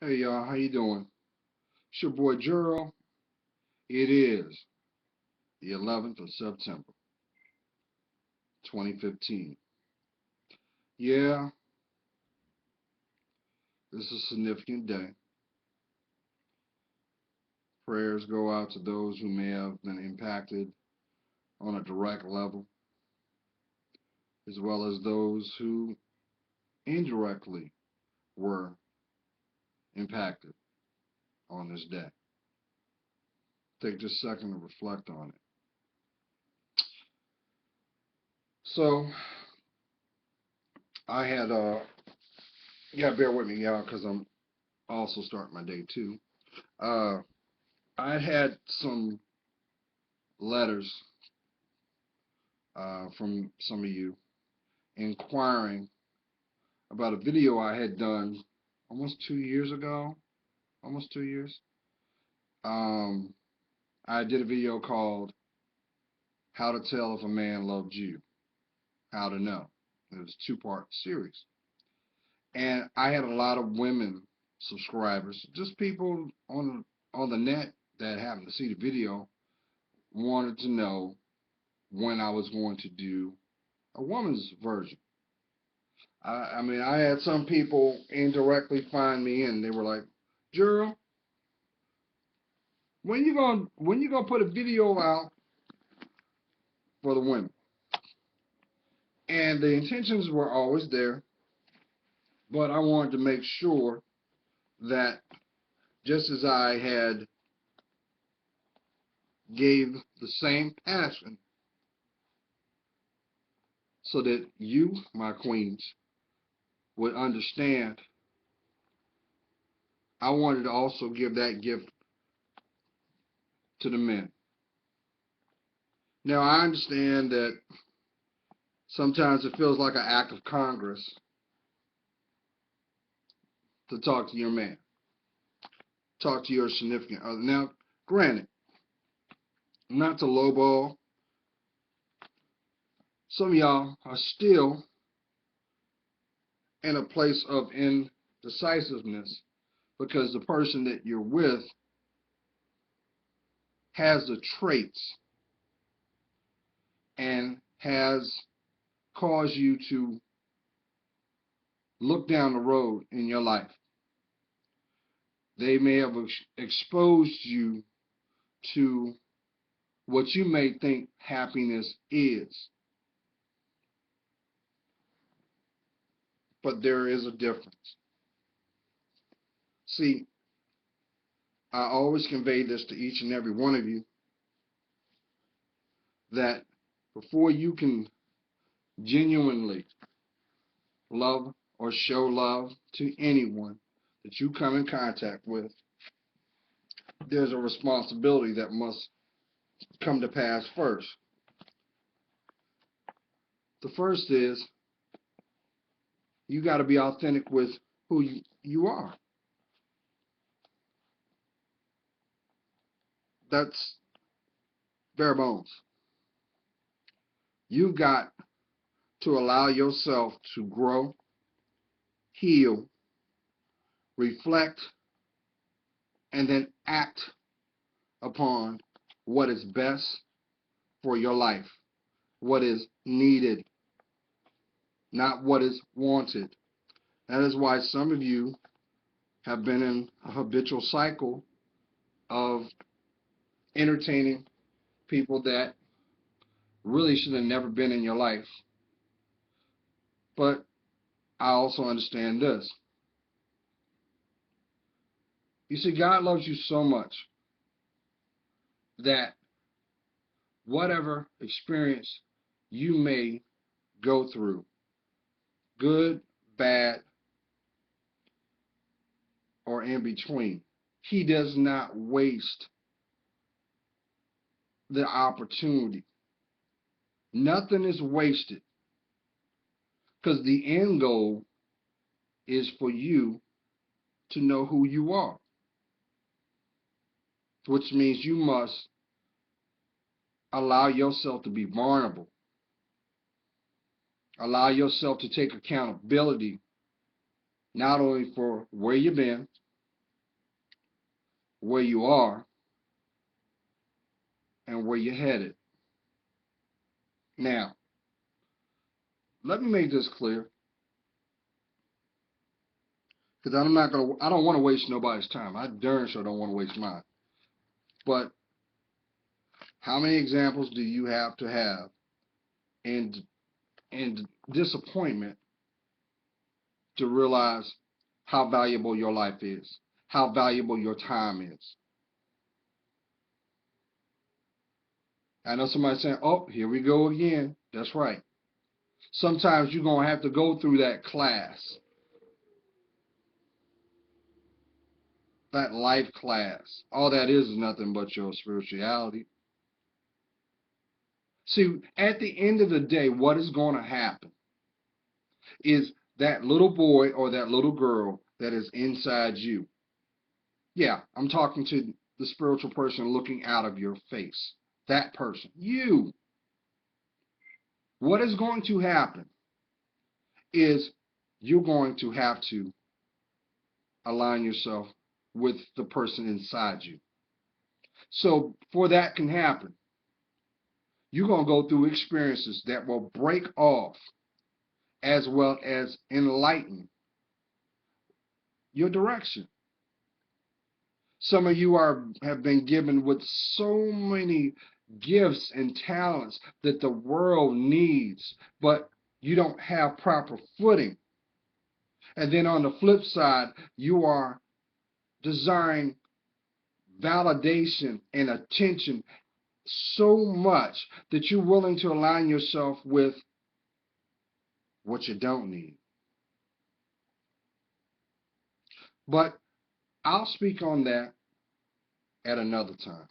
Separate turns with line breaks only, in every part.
Hey y'all, how you doing? It's your boy Juro. It is the 11th of September, 2015. Yeah, this is a significant day. Prayers go out to those who may have been impacted on a direct level, as well as those who indirectly were impacted on this day. Take just a second to reflect on it. So, I had, you gotta bear with me, y'all, because I'm also starting my day too. Uh, I had some letters from some of you inquiring about a video I had done almost 2 years ago. Almost 2 years. Um, I did a video called How to Tell If a Man Loved You. How to Know. It was a two-part series. And I had a lot of women subscribers, just people on the net that happened to see the video, wanted to know when I was going to do a woman's version. I mean, I had some people indirectly find me and they were like, Juro, when you gonna put a video out for the women? And the intentions were always there, but I wanted to make sure that just as I had gave the same passion so that you, my queens, would understand, I wanted to also give that gift to the men. Now I understand that sometimes it feels like an act of Congress to talk to your man, talk to your significant other. Now, granted, not to lowball, some of y'all are still in a place of indecisiveness because the person that you're with has the traits and has caused you to look down the road in your life. They may have exposed you to what you may think happiness is, but there is a difference. See, I always convey this to each and every one of you that before you can genuinely love or show love to anyone that you come in contact with, there's a responsibility that must come to pass first. The first is you got to be authentic with who you are. That's bare bones. You've got to allow yourself to grow, heal, reflect, and then act upon what is best for your life, what is needed, not what is wanted. That is why some of you have been in a habitual cycle of entertaining people that really should have never been in your life. But I also understand this. You see, God loves you so much that whatever experience you may go through, good, bad, or in between, He does not waste the opportunity. Nothing is wasted because the end goal is for you to know who you are, which means you must allow yourself to be vulnerable, allow yourself to take accountability not only for where you've been, where you are and where you're headed. Now, let me make this clear, because I don't want to waste nobody's time. I darn sure don't want to waste mine. But how many examples do you have to have in disappointment to realize how valuable your life is, how valuable your time is? I know somebody saying, oh, here we go again. That's right. Sometimes you're going to have to go through that class, that life class. All that is nothing but your spirituality. See, at the end of the day, what is going to happen is that little boy or that little girl that is inside you. Yeah, I'm talking to the spiritual person looking out of your face. That person, you. What is going to happen is you're going to have to align yourself with the person inside you. So for that can happen, you're going to go through experiences that will break off as well as enlighten your direction. Some of you have been given with so many gifts and talents that the world needs, but you don't have proper footing. And then on the flip side, you are desiring validation and attention so much that you're willing to align yourself with what you don't need. But I'll speak on that at another time.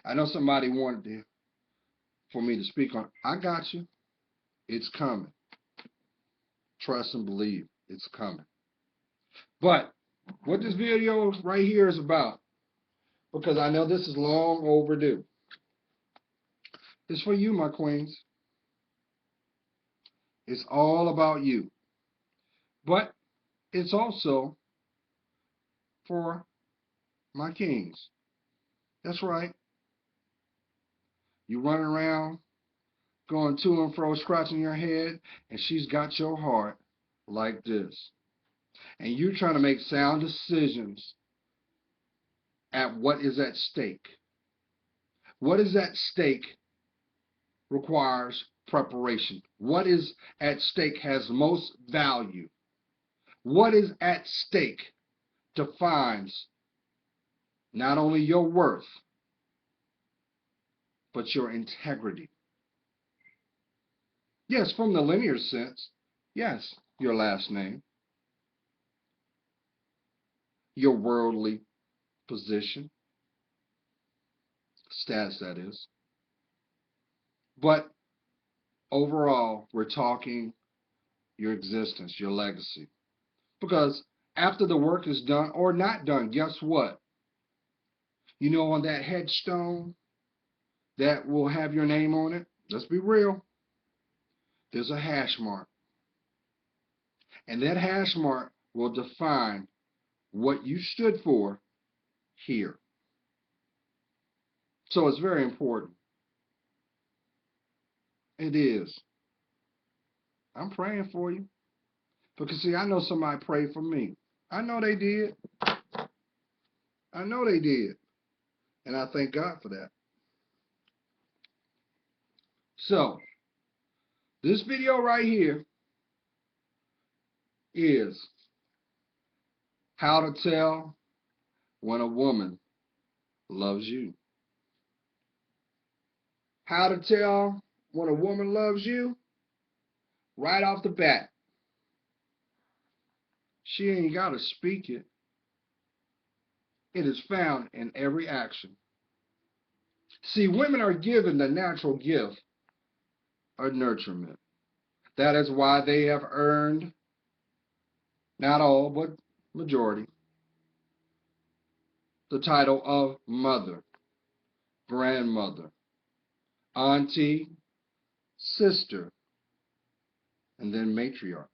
I know somebody wanted for me to speak on. I got you. It's coming. Trust and believe. It's coming. But what this video right here is about, because I know this is long overdue, it's for you, my queens. It's all about you. But it's also for my kings. That's right. You running around, going to and fro, scratching your head, and she's got your heart like this. And you're trying to make sound decisions at what is at stake. What is at stake requires preparation. What is at stake has most value. What is at stake defines not only your worth, but your integrity. Yes, from the linear sense, yes, your last name, your worldly position, status that is. But overall, we're talking your existence, your legacy. Because after the work is done or not done, guess what? You know, on that headstone that will have your name on it, let's be real, there's a hash mark. And that hash mark will define what you stood for here. So it's very important. It is. I'm praying for you. Because, see, I know somebody prayed for me. I know they did. I know they did. And I thank God for that. So, this video right here is how to tell when a woman loves you. How to tell when a woman loves you? Right off the bat. She ain't got to speak it. It is found in every action. See, women are given the natural gift of nurturement. That is why they have earned, not all, but majority, the title of mother, grandmother, auntie, sister, and then matriarch.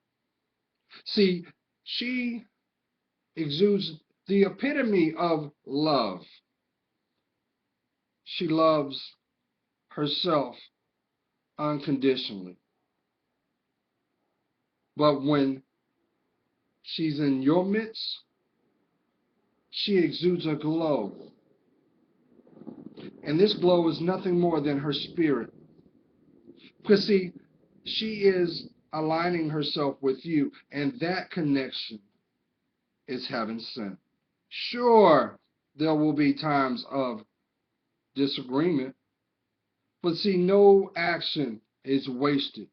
See, she exudes the epitome of love. She loves herself unconditionally. But when she's in your midst, she exudes a glow. And this glow is nothing more than her spirit. Because, see, she is aligning herself with you, and that connection is heaven sent. Sure, there will be times of disagreement, but see, no action is wasted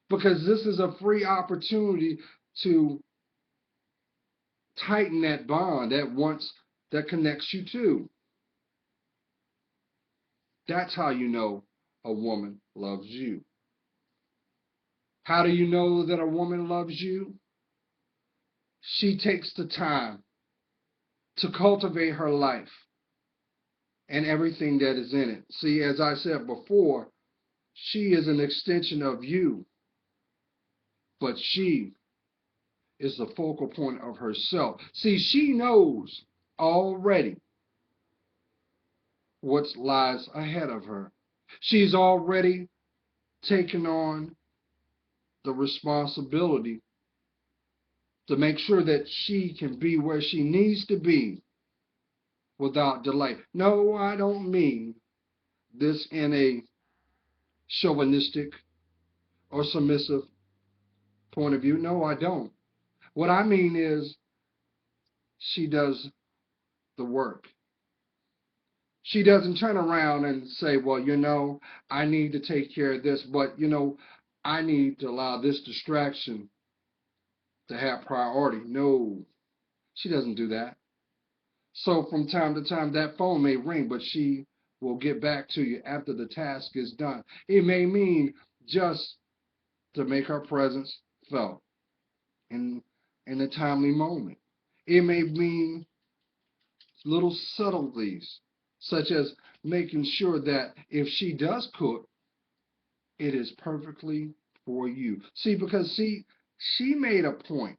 because this is a free opportunity to tighten that bond that connects you two. That's how you know a woman loves you. How do you know that a woman loves you? She takes the time to cultivate her life and everything that is in it. See, as I said before, she is an extension of you, but she is the focal point of herself. See, she knows already what lies ahead of her. She's already taken on the responsibility to make sure that she can be where she needs to be without delay. No, I don't mean this in a chauvinistic or submissive point of view. No, I don't. What I mean is she does the work. She doesn't turn around and say, well, I need to take care of this, but, I need to allow this distraction to have priority. No, she doesn't do that. So from time to time, that phone may ring, but she will get back to you after the task is done. It may mean just to make her presence felt in, in a timely moment. It may mean little subtleties, such as making sure that if she does cook, it is perfectly for you. See, she made a point.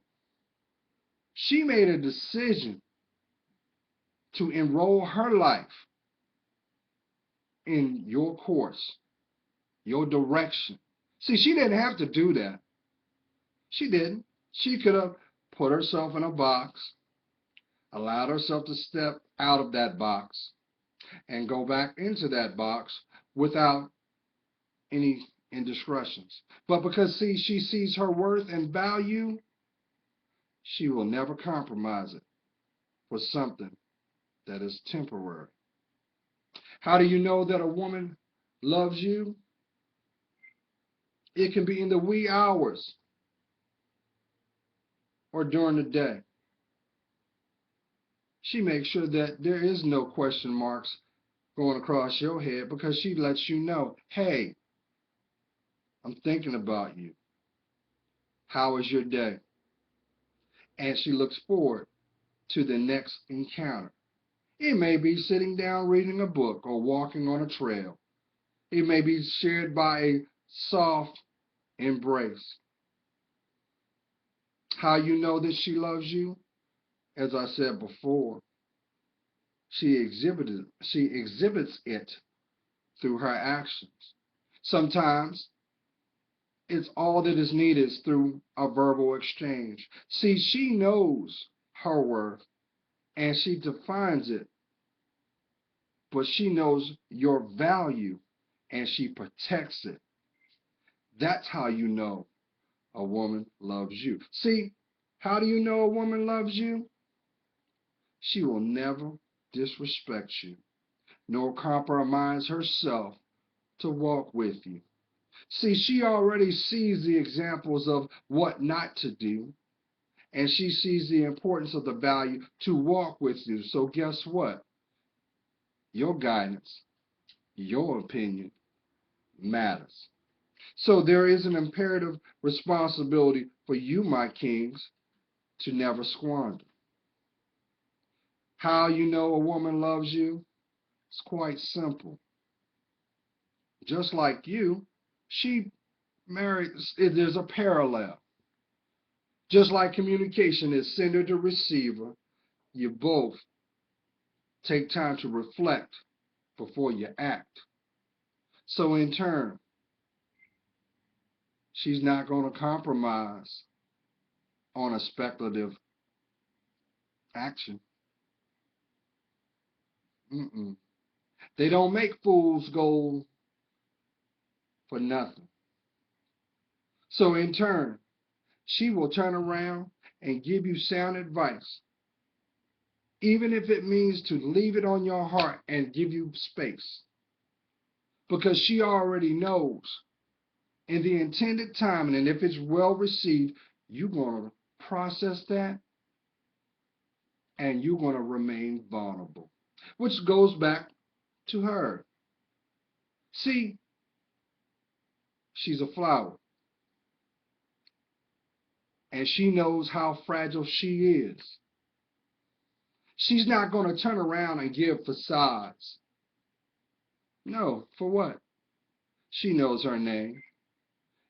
She made a decision to enroll her life in your course, your direction. See, she didn't have to do that. She didn't. She could have put herself in a box, allowed herself to step out of that box, and go back into that box without any indiscretions. But because, see, she sees her worth and value, she will never compromise it for something that is temporary. How do you know that a woman loves you? It can be in the wee hours or during the day. She makes sure that there is no question marks going across your head because she lets you know, hey, I'm thinking about you. How is your day? And she looks forward to the next encounter. It may be sitting down reading a book or walking on a trail. It may be shared by a soft embrace. How you know that she loves you? As I said before, she exhibits it through her actions. Sometimes it's all that is needed is through a verbal exchange. See, she knows her worth and she defines it, but she knows your value and she protects it. That's how you know a woman loves you. See, how do you know a woman loves you? She will never disrespect you, nor compromise herself to walk with you. See, she already sees the examples of what not to do, and she sees the importance of the value to walk with you. So guess what? Your guidance, your opinion matters. So there is an imperative responsibility for you, my kings, to never squander. How you know a woman loves you? It's quite simple. Just like you, she married, there's a parallel. Just like communication is sender to receiver, you both take time to reflect before you act. So in turn, she's not going to compromise on a speculative action. Mm-mm. They don't make fools gold for nothing. So in turn, she will turn around and give you sound advice, even if it means to leave it on your heart and give you space. Because she already knows in the intended time, and if it's well received, you're going to process that and you're going to remain vulnerable, which goes back to her. See, she's a flower and she knows how fragile she is. She's not going to turn around and give facades. No, for what? She knows her name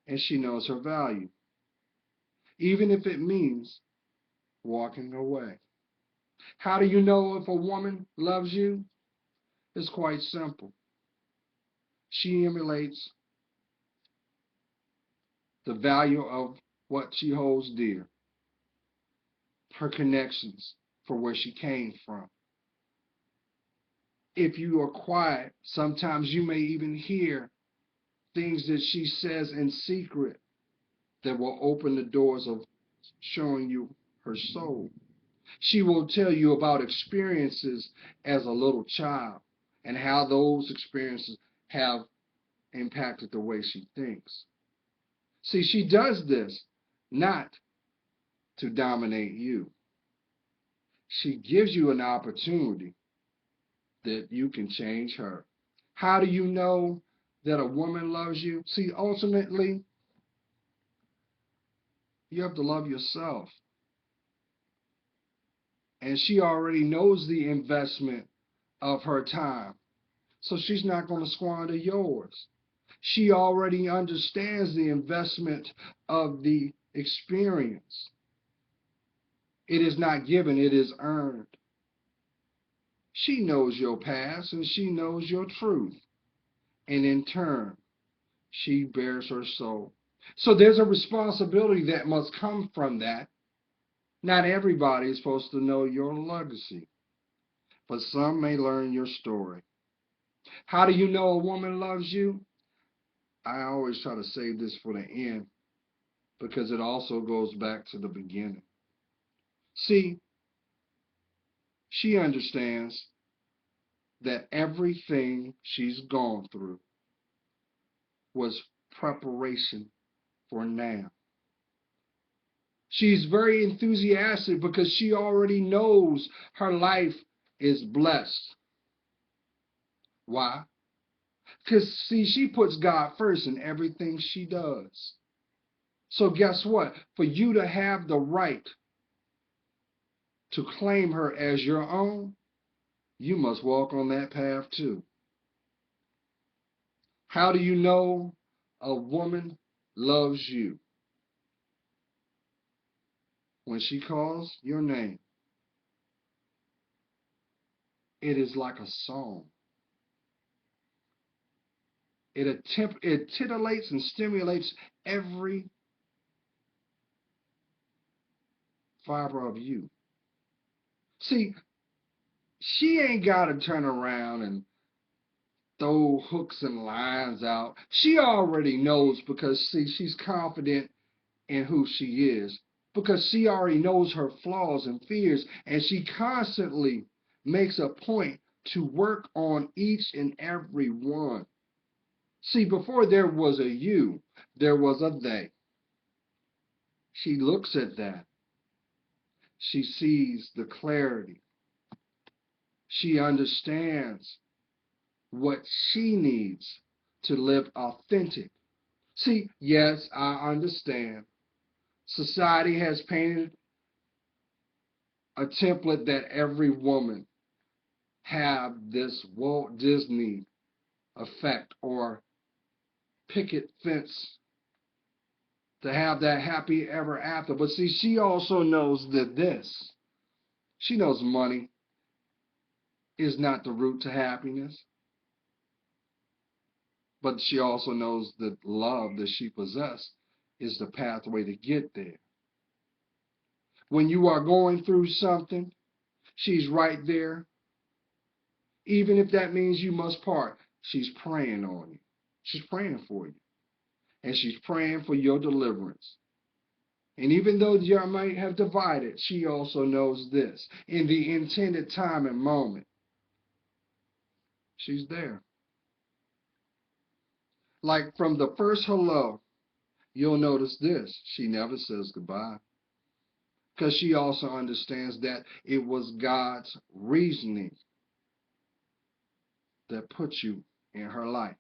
and she knows her value, even if it means walking away. How do you know if a woman loves you? It's quite simple. She emulates the value of what she holds dear, her connections for where she came from. If you are quiet, sometimes you may even hear things that she says in secret that will open the doors of showing you her soul. She will tell you about experiences as a little child and how those experiences have impacted the way she thinks. See, she does this not to dominate you. She gives you an opportunity that you can change her. How do you know that a woman loves you? See, ultimately, you have to love yourself. And she already knows the investment of her time. So she's not going to squander yours. She already understands the investment of the experience. It is not given, it is earned. She knows your past and she knows your truth. And in turn, she bears her soul. So there's a responsibility that must come from that. Not everybody is supposed to know your legacy, but some may learn your story. How do you know a woman loves you? I always try to save this for the end because it also goes back to the beginning. See, she understands that everything she's gone through was preparation for now. She's very enthusiastic because she already knows her life is blessed. Why? Because, see, she puts God first in everything she does. So guess what? For you to have the right to claim her as your own, you must walk on that path too. How do you know a woman loves you? When she calls your name, it is like a song. It titillates and stimulates every fiber of you. See, she ain't got to turn around and throw hooks and lines out. She already knows because, see, she's confident in who she is because she already knows her flaws and fears, and she constantly makes a point to work on each and every one. See, before there was a you, there was a they. She looks at that. She sees the clarity. She understands what she needs to live authentic. See, yes, I understand. Society has painted a template that every woman have this Walt Disney effect or picket fence to have that happy ever after. But see, she also knows that this, She knows money is not the route to happiness, but she also knows that love that she possesses is the pathway to get there. When you are going through something, she's right there. Even if that means you must part, she's praying on you. She's praying for you. And she's praying for your deliverance. And even though you might have divided, she also knows this. In the intended time and moment, she's there. Like from the first hello, you'll notice this. She never says goodbye. Because she also understands that it was God's reasoning that put you in her life.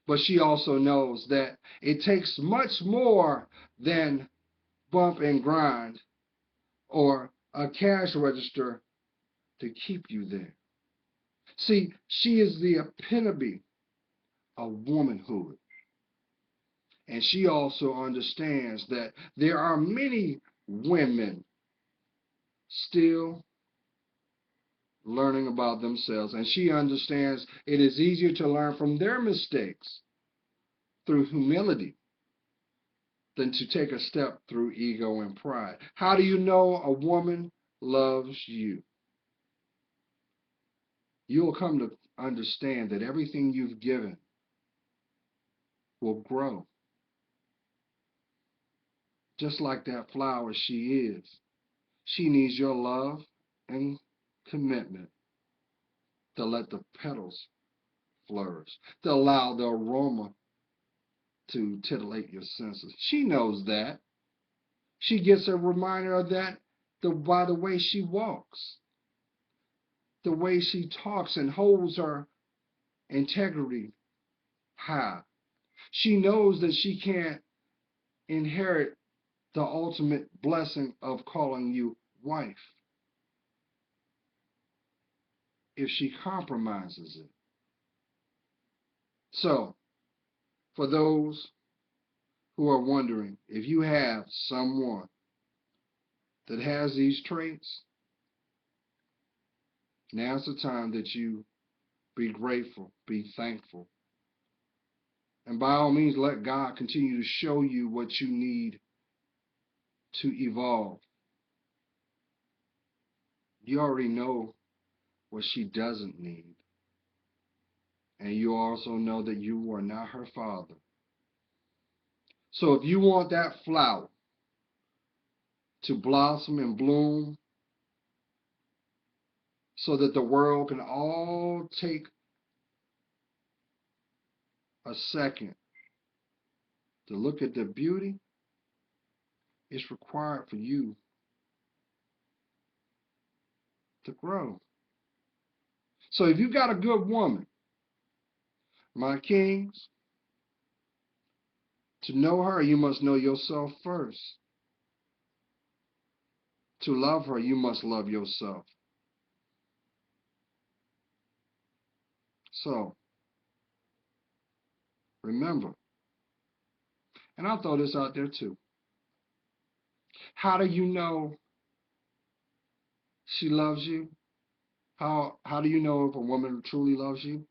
But she also knows that it takes much more than bump and grind or a cash register to keep you there. See, she is the epitome of womanhood. And she also understands that there are many women still learning about themselves. And she understands it is easier to learn from their mistakes through humility than to take a step through ego and pride. How do you know a woman loves you? You'll come to understand that everything you've given will grow. Just like that flower she is. She needs your love and commitment to let the petals flourish, to allow the aroma to titillate your senses. She knows that. She gets a reminder of that by the way she walks, the way she talks and holds her integrity high. She knows that she can't inherit the ultimate blessing of calling you wife if she compromises it. So, for those who are wondering if you have someone that has these traits, now's the time that you be grateful, be thankful. And by all means, let God continue to show you what you need to evolve. You already know what she doesn't need. And you also know that you are not her father. So if you want that flower to blossom and bloom so that the world can all take a second to look at the beauty, it's required for you to grow. So if you got a good woman, my kings, to know her, you must know yourself first. To love her, you must love yourself. So, remember, and I'll throw this out there too. How do you know she loves you? How do you know if a woman truly loves you?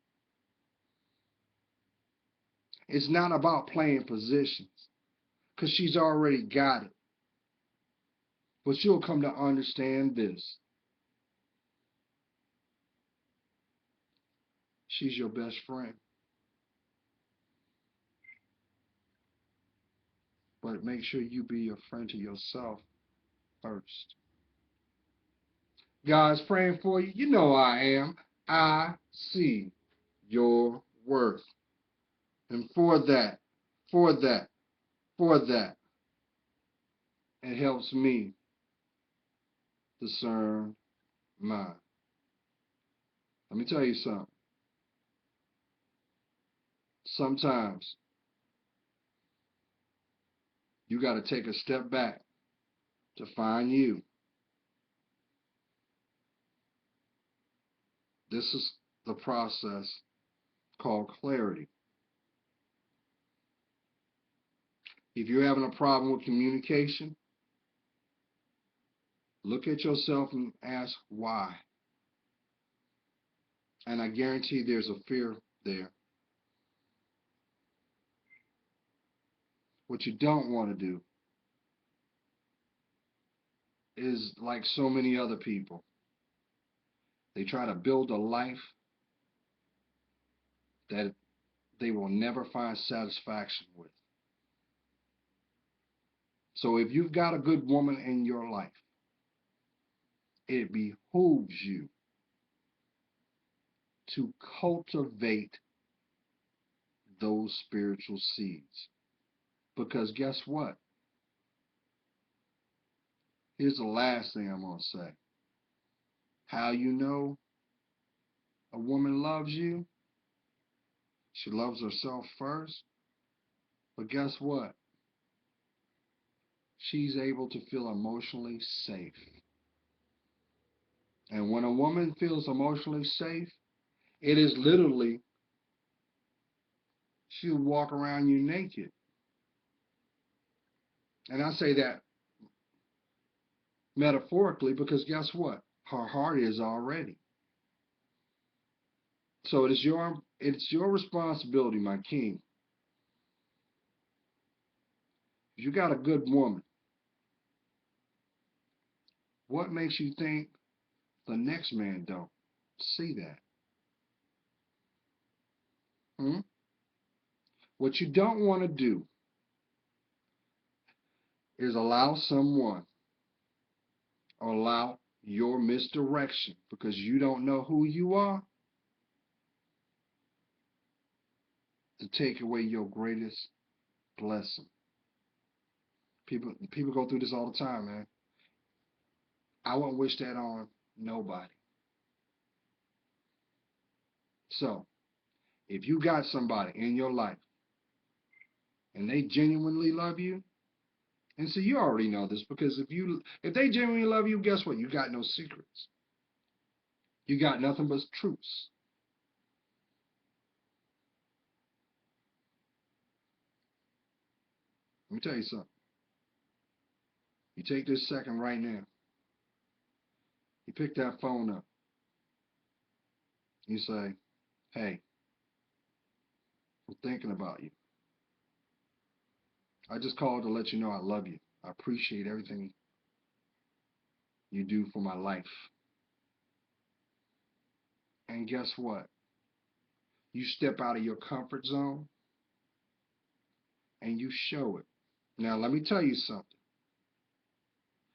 It's not about playing positions, because she's already got it. But you'll come to understand this. She's your best friend. But make sure you be a friend to yourself first. God's praying for you. You know I am. I see your worth. And for that, for that, for that, it helps me discern mine. Let me tell you something. Sometimes you got to take a step back to find you. This is the process called clarity. If you're having a problem with communication, Look at yourself and ask why. And I guarantee there's a fear there. What you don't want to do is like so many other people. They try to build a life that they will never find satisfaction with. So if you've got a good woman in your life, it behooves you to cultivate those spiritual seeds. Because guess what? Here's the last thing I'm going to say. How you know a woman loves you? She loves herself first. But guess what? She's able to feel emotionally safe. And when a woman feels emotionally safe, it is literally, she'll walk around you naked. And I say that metaphorically because guess what? Her heart is already. So it's your responsibility, my king. If you got a good woman, what makes you think the next man don't see that? Hmm? What you don't want to do is allow someone or allow your misdirection because you don't know who you are to take away your greatest blessing. People go through this all the time, man. I wouldn't wish that on nobody. So, if you got somebody in your life and they genuinely love you, and so you already know this because if they genuinely love you, guess what? You got no secrets. You got nothing but truths. Let me tell you something. You take this second right now. You pick that phone up. You say, "Hey, I'm thinking about you. I just called to let you know I love you. I appreciate everything you do for my life." And guess what? You step out of your comfort zone and you show it. Now, let me tell you something.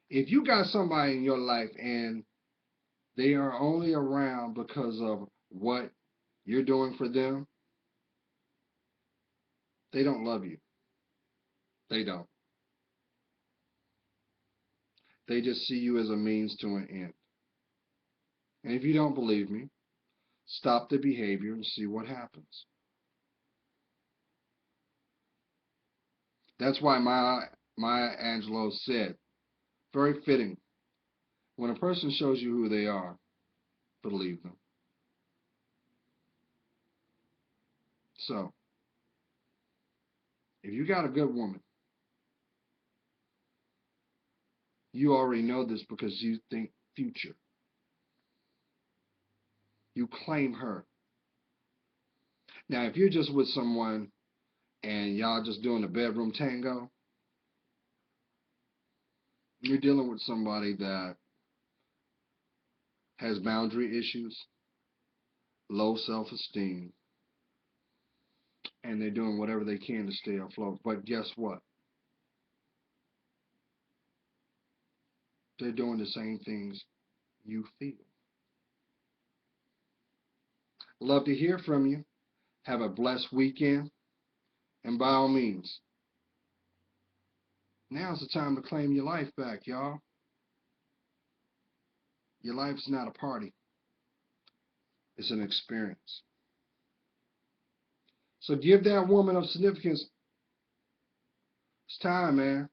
If you got somebody in your life and they are only around because of what you're doing for them, they don't love you. They don't. They just see you as a means to an end. And if you don't believe me, stop the behavior and see what happens. That's why Maya Angelou said, very fitting, when a person shows you who they are, believe them. So, if you got a good woman, you already know this because you think future. You claim her. Now, if you're just with someone and y'all just doing a bedroom tango, you're dealing with somebody that has boundary issues, low self-esteem, and they're doing whatever they can to stay afloat. But guess what? They're doing the same things you feel. Love to hear from you. Have a blessed weekend. And by all means, now's the time to claim your life back, y'all. Your life's not a party. It's an experience. So give that woman of significance. It's time, man.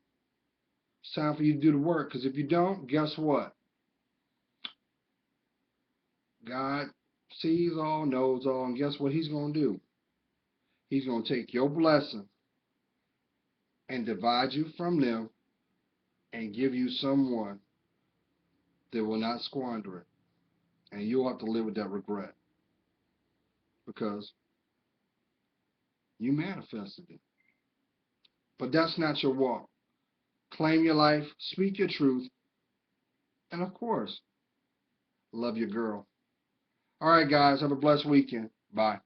It's time for you to do the work. Because if you don't, guess what? God sees all, knows all, and guess what He's going to do? He's going to take your blessing and divide you from them and give you someone They will not squander it. And you'll have to live with that regret because you manifested it. But that's not your walk. Claim your life, speak your truth, and of course, love your girl. All right, guys, have a blessed weekend. Bye.